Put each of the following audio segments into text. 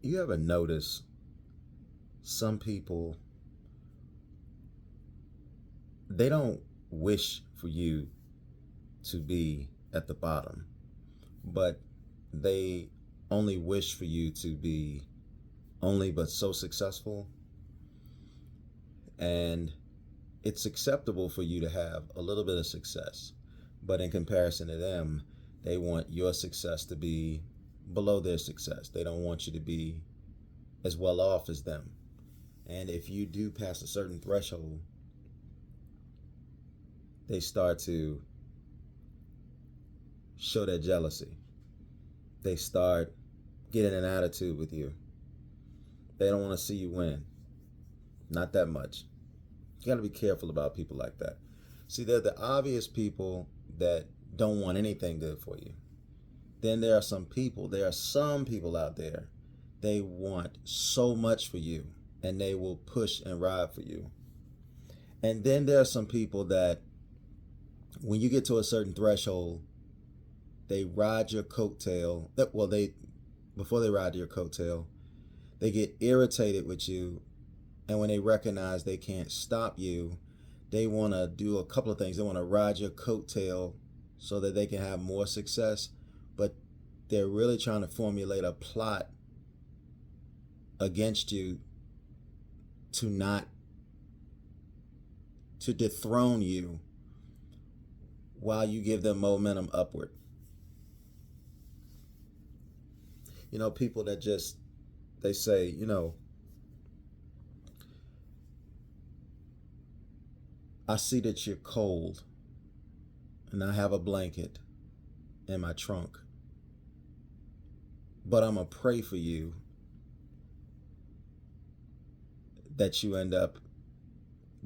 You ever notice some people, they don't wish for you to be at the bottom, but they only wish for you to be only but so successful. And it's acceptable for you to have a little bit of success, but in comparison to them, they want your success to be below their success. They don't want you to be as well off as them. And if you do pass a certain threshold, they start to show their jealousy. They start getting an attitude with you. They don't want to see you win. Not that much. You got to be careful about people like that. See, they're the obvious people that don't want anything good for you. Then there are some people out there, they want so much for you and they will push and ride for you. And then there are some people that when you get to a certain threshold, they ride your coattail. Before they ride your coattail, they get irritated with you. And when they recognize they can't stop you, they want to do a couple of things. They want to ride your coattail so that they can have more success. But they're really trying to formulate a plot against you to dethrone you while you give them momentum upward. People that they say, I see that you're cold and I have a blanket in my trunk, but I'm going to pray for you that you end up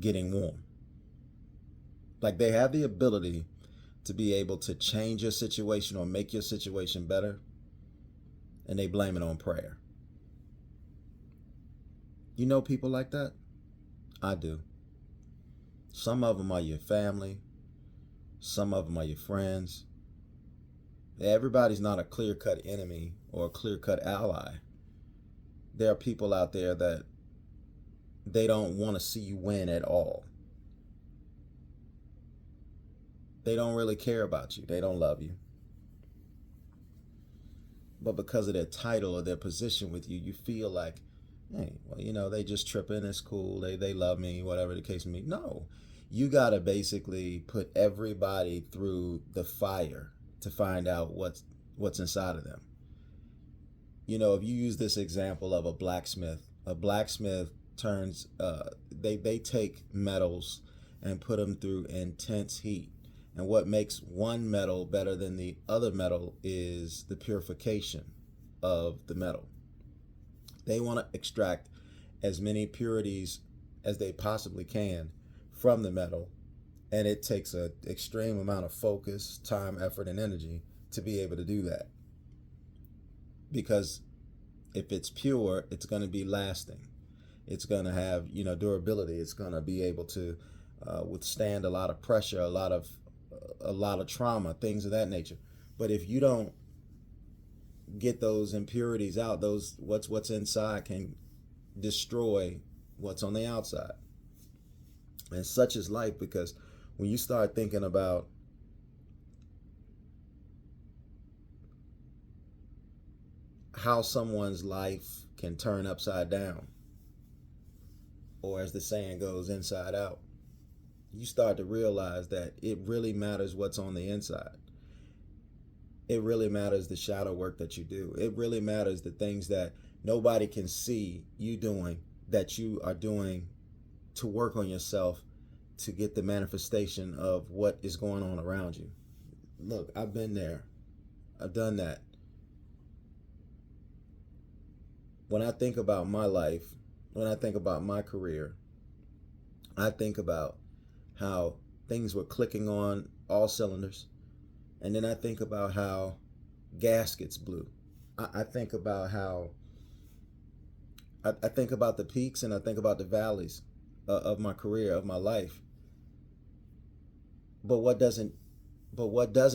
getting warm. Like they have the ability to be able to change your situation or make your situation better, and they blame it on prayer. You know people like that? I do. Some of them are your family. Some of them are your friends. Everybody's not a clear-cut enemy or a clear-cut ally. There are people out there that they don't want to see you win at all. They don't really care about you. They don't love you. But because of their title or their position with you, you feel like, hey, well, they just tripping. It's cool. They love me, whatever the case may be. No, you got to basically put everybody through the fire to find out what's inside of them. If you use this example of a blacksmith turns, they take metals and put them through intense heat. And what makes one metal better than the other metal is the purification of the metal. They want to extract as many purities as they possibly can from the metal. And it takes an extreme amount of focus, time, effort, and energy to be able to do that. Because if it's pure, it's going to be lasting. It's going to have, durability. It's going to be able to withstand a lot of pressure, a lot of trauma, things of that nature. But if you don't get those impurities out, what's inside can destroy what's on the outside. And such is life, because when you start thinking about how someone's life can turn upside down, or as the saying goes, inside out, you start to realize that it really matters what's on the inside. It really matters the shadow work that you do. It really matters the things that nobody can see you doing, that you are doing to work on yourself to get the manifestation of what is going on around you. Look, I've been there. I've done that. When I think about my life, when I think about my career, I think about how things were clicking on all cylinders. And then I think about how gaskets blew. I think about how I think about the peaks and I think about the valleys of my career, of my life. But what doesn't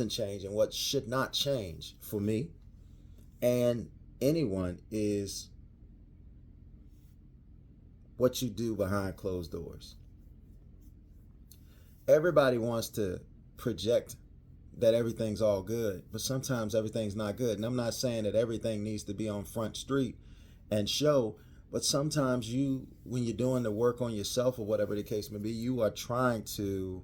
change, and what should not change for me and anyone, is what you do behind closed doors. Everybody wants to project that everything's all good, but sometimes everything's not good. And I'm not saying that everything needs to be on Front Street and show, but sometimes when you're doing the work on yourself or whatever the case may be, you are trying to,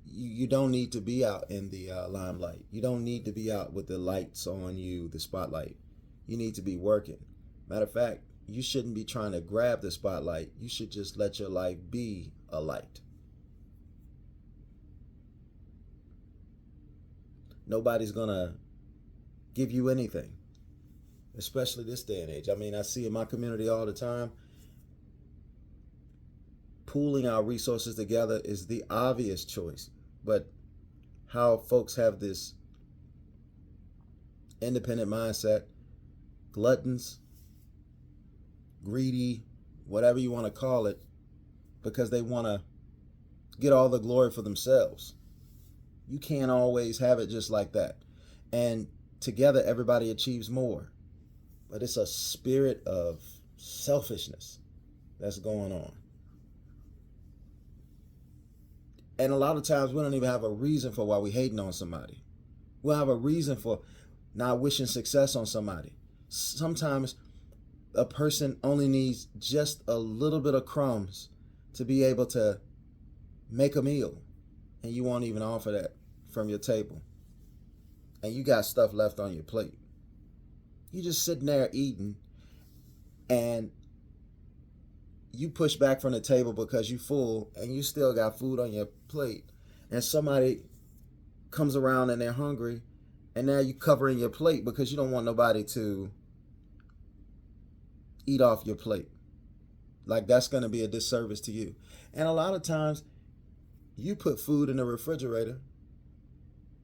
you don't need to be out in the limelight. You don't need to be out with the lights on you, the spotlight. You need to be working. Matter of fact, you shouldn't be trying to grab the spotlight. You should just let your life be a light. Nobody's gonna give you anything, especially this day and age. I mean, I see in my community all the time, pooling our resources together is the obvious choice. But how folks have this independent mindset, gluttons, greedy, whatever you want to call it, because they want to get all the glory for themselves. You can't always have it just like that. And together, everybody achieves more. But it's a spirit of selfishness that's going on. And a lot of times we don't even have a reason for why we hating on somebody. We don't have a reason for not wishing success on somebody. Sometimes a person only needs just a little bit of crumbs to be able to make a meal, and you won't even offer that from your table. And you got stuff left on your plate. You just sitting there eating, and you push back from the table because you full and you still got food on your plate, and somebody comes around and they're hungry, and now you covering your plate because you don't want nobody to eat off your plate. Like, that's going to be a disservice to you. And a lot of times you put food in the refrigerator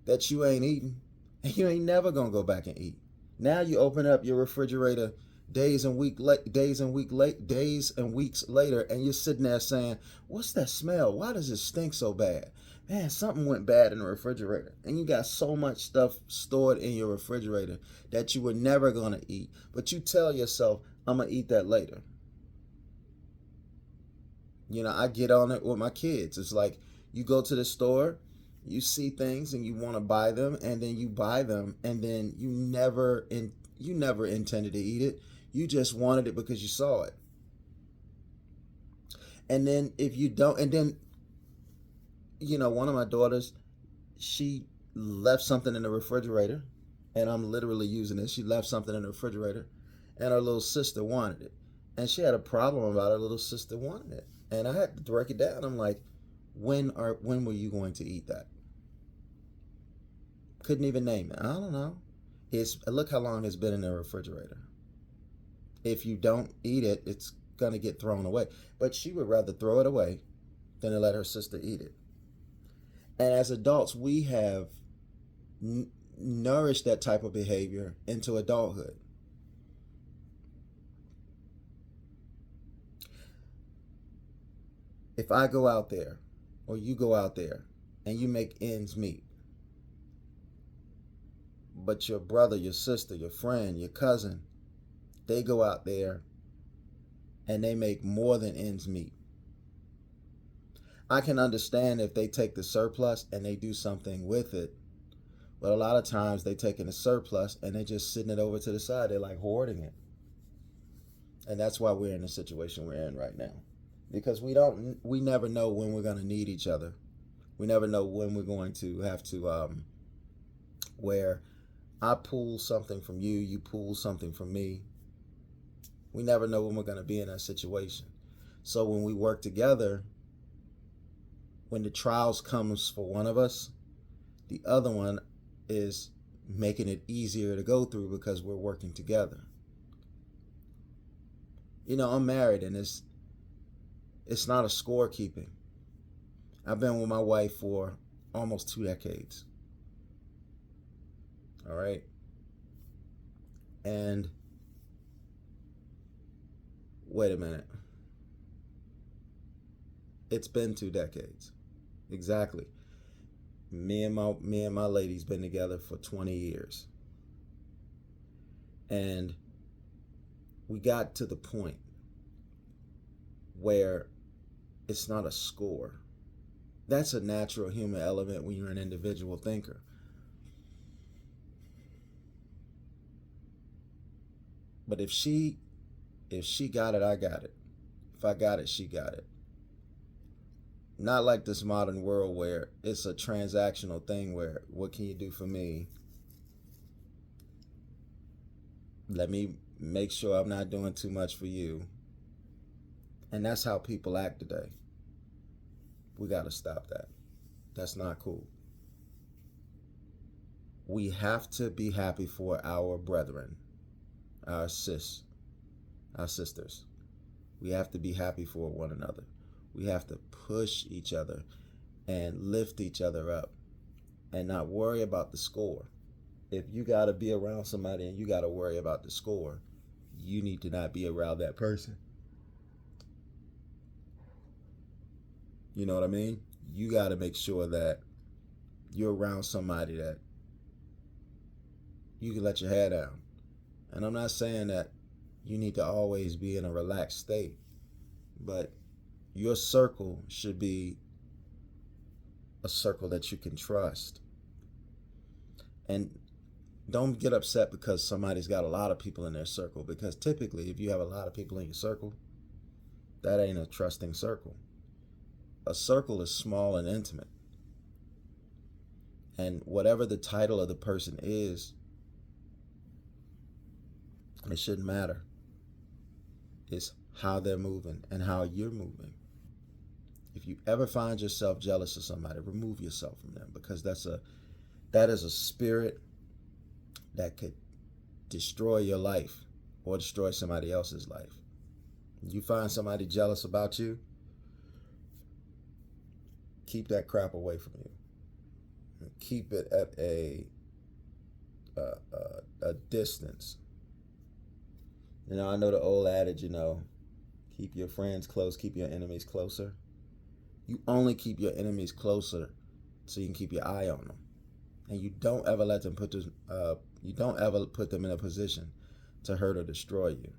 that you ain't eating, and you ain't never going to go back and eat. Now you open up your refrigerator days and weeks later, and you're sitting there saying, what's that smell? Why does it stink so bad? Man, something went bad in the refrigerator. And you got so much stuff stored in your refrigerator that you were never going to eat. But you tell yourself, I'm going to eat that later. You know, I get on it with my kids. It's like, you go to the store, you see things and you want to buy them, and then you buy them, and then you never intended to eat it. You just wanted it because you saw it. And then if you don't, and then, you know, one of my daughters, she left something in the refrigerator, and I'm literally using this. She left something in the refrigerator, and her little sister wanted it. And she had a problem about her little sister wanting it. And I had to break it down. I'm like, when were you going to eat that? Couldn't even name it. I don't know. Look how long it's been in the refrigerator. If you don't eat it, it's going to get thrown away. But she would rather throw it away than to let her sister eat it. And as adults, we have nourished that type of behavior into adulthood. If I go out there, or you go out there, and you make ends meet, but your brother, your sister, your friend, your cousin, they go out there and they make more than ends meet. I can understand if they take the surplus and they do something with it, but a lot of times they taking the surplus and they just sitting it over to the side. They're like hoarding it. And that's why we're in the situation we're in right now. Because we never know when we're going to need each other. We never know when we're going to have to, where I pull something from you, you pull something from me. We never know when we're going to be in that situation. So when we work together, when the trials comes for one of us, the other one is making it easier to go through because we're working together. You know, I'm married, and it's not a scorekeeping. I've been with my wife for almost 2 decades. All right. And wait a minute. It's been 2 decades. Exactly. Me and my lady's been together for 20 years. And we got to the point where it's not a score. That's a natural human element when you're an individual thinker. But if she got it, I got it. If I got it, she got it. Not like this modern world where it's a transactional thing where, what can you do for me? Let me make sure I'm not doing too much for you. And that's how people act today. We got to stop that. That's not cool. We have to be happy for our brethren, our sisters. We have to be happy for one another. We have to push each other and lift each other up and not worry about the score. If you got to be around somebody and you got to worry about the score, you need to not be around that person. You know what I mean? You got to make sure that you're around somebody that you can let your hair down. And I'm not saying that you need to always be in a relaxed state, but your circle should be a circle that you can trust. And don't get upset because somebody's got a lot of people in their circle, because typically if you have a lot of people in your circle, that ain't a trusting circle. A circle is small and intimate. And whatever the title of the person is, it shouldn't matter. It's how they're moving and how you're moving. If you ever find yourself jealous of somebody, remove yourself from them, because that is a spirit that could destroy your life or destroy somebody else's life. You find somebody jealous about you, keep that crap away from you. Keep it at a distance. You know, I know the old adage, keep your friends close, keep your enemies closer. You only keep your enemies closer so you can keep your eye on them, and you don't ever let them put them in a position to hurt or destroy you.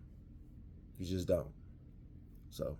You just don't. So